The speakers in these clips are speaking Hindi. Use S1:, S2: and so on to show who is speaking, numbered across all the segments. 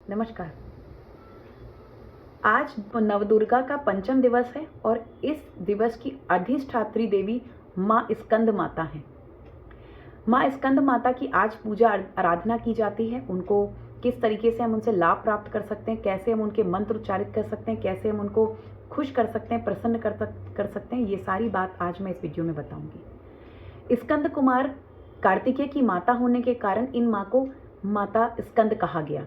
S1: नमस्कार। आज नवदुर्गा का पंचम दिवस है और इस दिवस की अधिष्ठात्री देवी माँ स्कंद माता हैं। माँ स्कंद माता की आज पूजा आराधना की जाती है। उनको किस तरीके से हम उनसे लाभ प्राप्त कर सकते हैं, कैसे हम उनके मंत्र उच्चारित कर सकते हैं, कैसे हम उनको खुश कर सकते हैं, प्रसन्न कर सकते हैं, ये सारी बात आज मैं इस वीडियो में बताऊंगी। स्कंद कुमार कार्तिकेय की माता होने के कारण इन माँ को माता स्कंद कहा गया।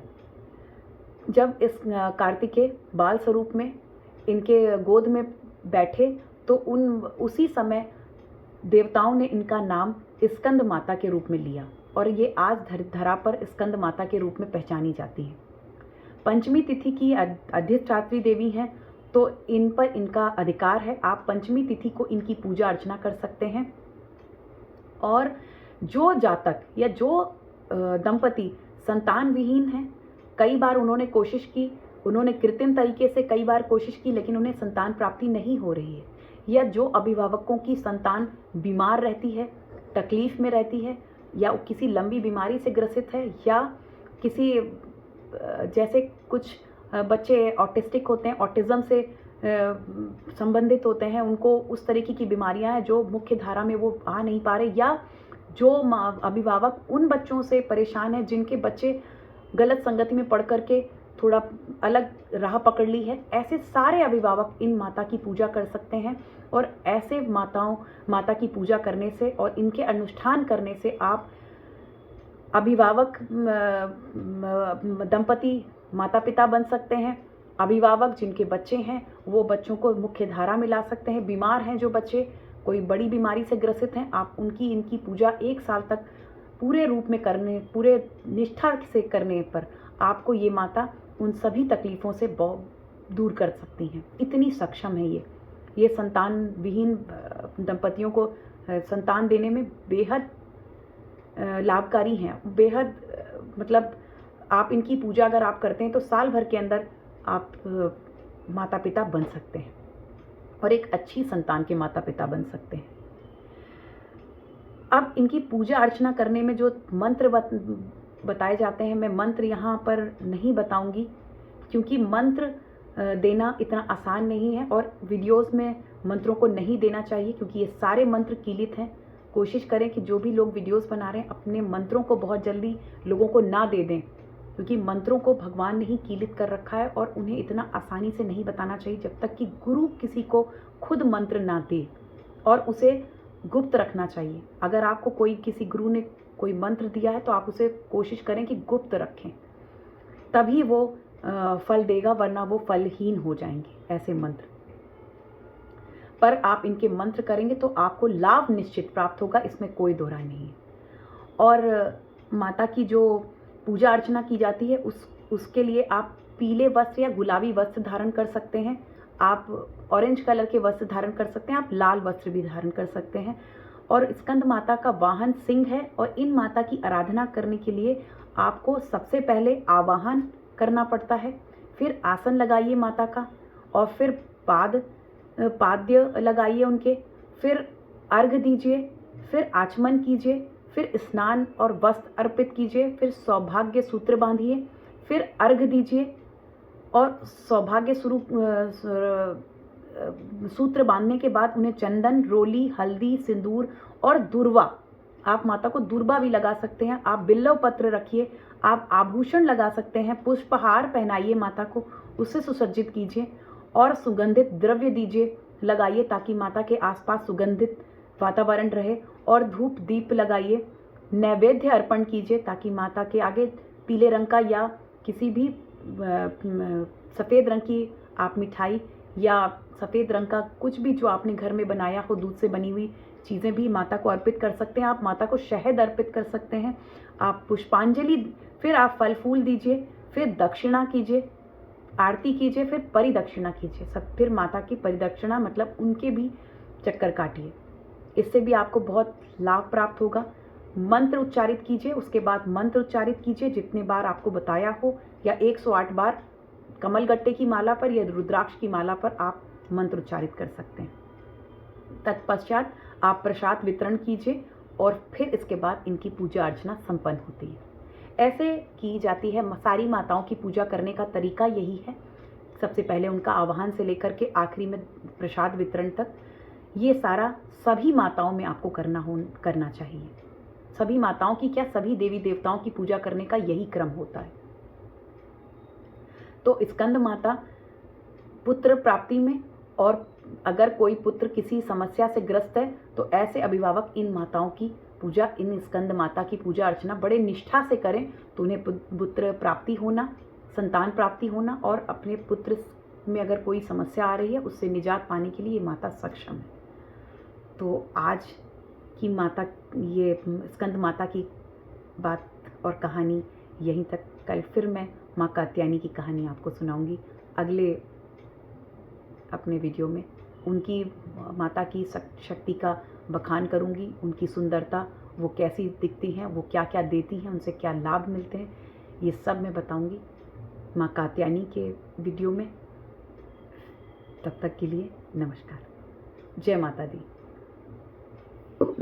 S1: जब इस कार्तिकेय बाल स्वरूप में इनके गोद में बैठे तो उसी समय देवताओं ने इनका नाम स्कंद माता के रूप में लिया और ये आज धरा पर स्कंद माता के रूप में पहचानी जाती है। पंचमी तिथि की अधिष्ठात्री देवी हैं तो इन पर इनका अधिकार है। आप पंचमी तिथि को इनकी पूजा अर्चना कर सकते हैं और जो जातक या जो दंपति संतान विहीन हैं, कई बार उन्होंने कोशिश की, उन्होंने कृत्रिम तरीके से कई बार कोशिश की लेकिन उन्हें संतान प्राप्ति नहीं हो रही है, या जो अभिभावकों की संतान बीमार रहती है, तकलीफ में रहती है, या किसी लंबी बीमारी से ग्रसित है, या किसी जैसे कुछ बच्चे ऑटिस्टिक होते हैं, ऑटिज्म से संबंधित होते हैं, उनको उस तरीके की बीमारियां हैं जो मुख्य धारा में वो आ नहीं पा रहे, या जो अभिभावक उन बच्चों से परेशान है जिनके बच्चे गलत संगति में पड़ करके थोड़ा अलग राह पकड़ ली है, ऐसे सारे अभिभावक इन माता की पूजा कर सकते हैं। और ऐसे माता की पूजा करने से और इनके अनुष्ठान करने से आप अभिभावक दंपति माता पिता बन सकते हैं। अभिभावक जिनके बच्चे हैं वो बच्चों को मुख्य धारा में ला सकते हैं। बीमार हैं जो बच्चे, कोई बड़ी बीमारी से ग्रसित हैं, आप इनकी पूजा 1 साल तक पूरे रूप में करने, पूरे निष्ठा से करने पर आपको ये माता उन सभी तकलीफ़ों से दूर कर सकती हैं। इतनी सक्षम है ये संतान विहीन दंपतियों को संतान देने में बेहद लाभकारी हैं। बेहद मतलब आप इनकी पूजा अगर आप करते हैं तो साल भर के अंदर आप माता पिता बन सकते हैं और एक अच्छी संतान के माता पिता बन सकते हैं। अब इनकी पूजा अर्चना करने में जो मंत्र बताए जाते हैं, मैं मंत्र यहाँ पर नहीं बताऊंगी क्योंकि मंत्र देना इतना आसान नहीं है और वीडियोस में मंत्रों को नहीं देना चाहिए क्योंकि ये सारे मंत्र कीलित हैं। कोशिश करें कि जो भी लोग वीडियोस बना रहे हैं अपने मंत्रों को बहुत जल्दी लोगों को ना दे दें, क्योंकि मंत्रों को भगवान ने ही कीलित कर रखा है और उन्हें इतना आसानी से नहीं बताना चाहिए जब तक कि गुरु किसी को खुद मंत्र ना दे, और उसे गुप्त रखना चाहिए। अगर आपको किसी गुरु ने कोई मंत्र दिया है तो आप उसे कोशिश करें कि गुप्त रखें, तभी वो फल देगा, वरना वो फलहीन हो जाएंगे ऐसे मंत्र। पर आप इनके मंत्र करेंगे तो आपको लाभ निश्चित प्राप्त होगा, इसमें कोई दो राय नहीं है। और माता की जो पूजा अर्चना की जाती है उसके लिए आप पीले वस्त्र या गुलाबी वस्त्र धारण कर सकते हैं, आप ऑरेंज कलर के वस्त्र धारण कर सकते हैं, आप लाल वस्त्र भी धारण कर सकते हैं। और स्कंद माता का वाहन सिंह है और इन माता की आराधना करने के लिए आपको सबसे पहले आवाहन करना पड़ता है, फिर आसन लगाइए माता का, और फिर पाद्य लगाइए उनके, फिर अर्घ दीजिए, फिर आचमन कीजिए, फिर स्नान और वस्त्र अर्पित कीजिए, फिर सौभाग्य सूत्र बांधिए, फिर अर्घ दीजिए और सौभाग्य स्वरूप सूत्र बांधने के बाद उन्हें चंदन, रोली, हल्दी, सिंदूर और दुर्वा, आप माता को दुर्वा भी लगा सकते हैं, आप बिल्व पत्र रखिए, आप आभूषण लगा सकते हैं, पुष्पहार पहनाइए माता को, उससे सुसज्जित कीजिए और सुगंधित द्रव्य दीजिए, लगाइए ताकि माता के आसपास सुगंधित वातावरण रहे, और धूप दीप लगाइए, नैवेद्य अर्पण कीजिए ताकि माता के आगे पीले रंग का या किसी भी सफ़ेद रंग की आप मिठाई या सफ़ेद रंग का कुछ भी जो आपने घर में बनाया हो, दूध से बनी हुई चीज़ें भी माता को अर्पित कर सकते हैं। आप माता को शहद अर्पित कर सकते हैं, आप पुष्पांजलि, फिर आप फल फूल दीजिए, फिर दक्षिणा कीजिए, आरती कीजिए, फिर परिदक्षिणा कीजिए। फिर माता की परिदक्षिणा मतलब उनके भी चक्कर काटिए, इससे भी आपको बहुत लाभ प्राप्त होगा। मंत्र उच्चारित कीजिए, उसके बाद मंत्र उच्चारित कीजिए जितने बार आपको बताया हो, या 108 बार कमल गट्टे की माला पर या रुद्राक्ष की माला पर आप मंत्र उच्चारित कर सकते हैं। तत्पश्चात आप प्रसाद वितरण कीजिए और फिर इसके बाद इनकी पूजा अर्चना संपन्न होती है। ऐसे की जाती है। सारी माताओं की पूजा करने का तरीका यही है। सबसे पहले उनका आवाहन से लेकर के आखिरी में प्रसाद वितरण तक, ये सारा सभी माताओं में आपको करना चाहिए। सभी माताओं की क्या, सभी देवी देवताओं की पूजा करने का यही क्रम होता है। तो स्कंद माता पुत्र प्राप्ति में, और अगर कोई पुत्र किसी समस्या से ग्रस्त है तो ऐसे अभिभावक इन माताओं की पूजा, इन स्कंद माता की पूजा अर्चना बड़े निष्ठा से करें तो उन्हें पुत्र प्राप्ति होना, संतान प्राप्ति होना, और अपने पुत्र में अगर कोई समस्या आ रही है उससे निजात पाने के लिए ये माता सक्षम है। तो आज की माता, ये स्कंद माता की बात और कहानी यहीं तक। कल फिर मैं माँ कात्यायनी की कहानी आपको सुनाऊंगी अगले अपने वीडियो में। उनकी, माता की शक्ति का बखान करूंगी, उनकी सुंदरता, वो कैसी दिखती हैं, वो क्या क्या देती हैं, उनसे क्या लाभ मिलते हैं, ये सब मैं बताऊंगी माँ कात्यायनी के वीडियो में। तब तक के लिए नमस्कार। जय माता दी।